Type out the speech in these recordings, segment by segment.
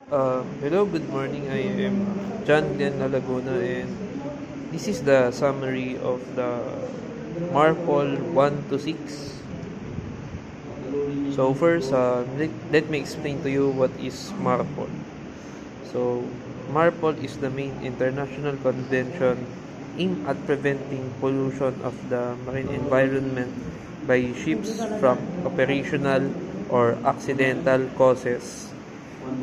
Hello, good morning. I am John Glenn Laguna, and this is the summary of the Marpol 1 to 6. So, first, let me explain to you what is Marpol. So, Marpol is the main international convention aimed at preventing pollution of the marine environment by ships from operational or accidental causes.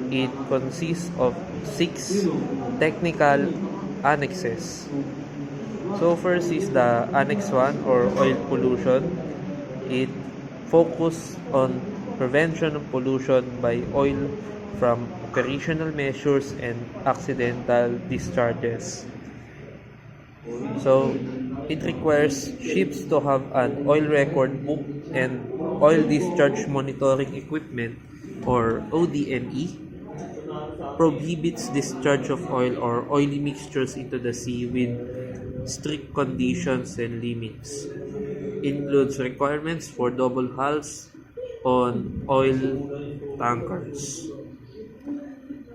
It consists of six technical annexes. So first is the Annex 1 or oil pollution. It focuses on prevention of pollution by oil from operational measures and accidental discharges. So it requires ships to have an oil record book and oil discharge monitoring equipment or ODME, prohibits discharge of oil or oily mixtures into the sea with strict conditions and limits. Includes requirements for double hulls on oil tankers.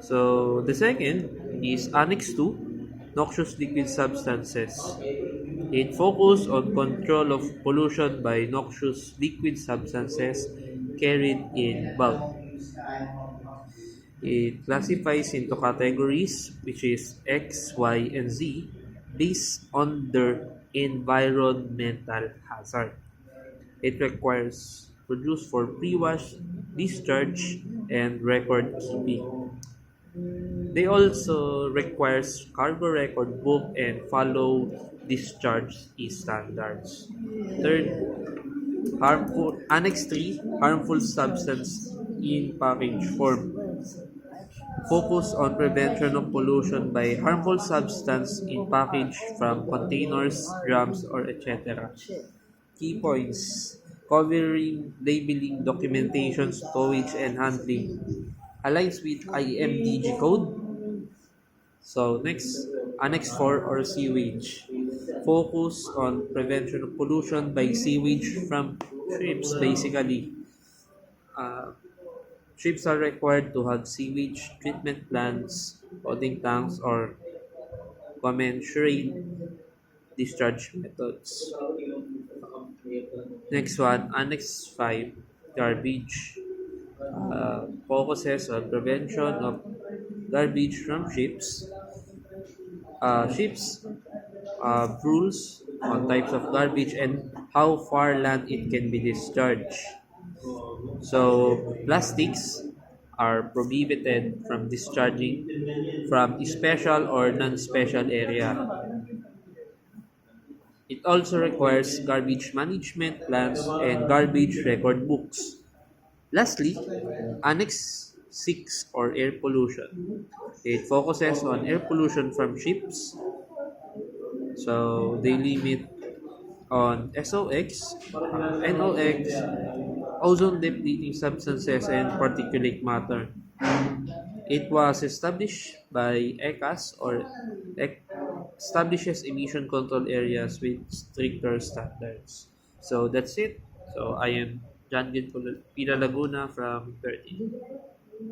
So the second is Annex 2, noxious liquid substances. It focuses on control of pollution by noxious liquid substances carried in bulk. It classifies into categories, which is X, Y, and Z, based on their environmental hazard. It requires produce for pre-wash, discharge, and record keeping. They also requires cargo record book and follow discharge standards. Third, harmful Annex 3, harmful substance in package form. Focus on prevention of pollution by harmful substance in package from containers, drums, or etc. Key points covering labeling, documentation, stowage, and handling. Aligns with IMDG code. So next, Annex 4 or sewage. Focus on prevention of pollution by sewage from ships basically. Uh, Ships are required to have sewage treatment plants, holding tanks, or commensurate discharge methods. Next one, Annex 5, garbage. Focuses on prevention of garbage from ships. Ships rules on types of garbage and how far land it can be discharged. So, plastics are prohibited from discharging from special or non-special area. It also requires garbage management plans and garbage record books. Lastly, Annex 6 or air pollution. It focuses on air pollution from ships. So they limit on SOx, NOx, ozone depleting substances, and particulate matter. It was established by ECAS or establishes emission control areas with stricter standards. So that's it. So I am John Gin Pila Laguna from 13.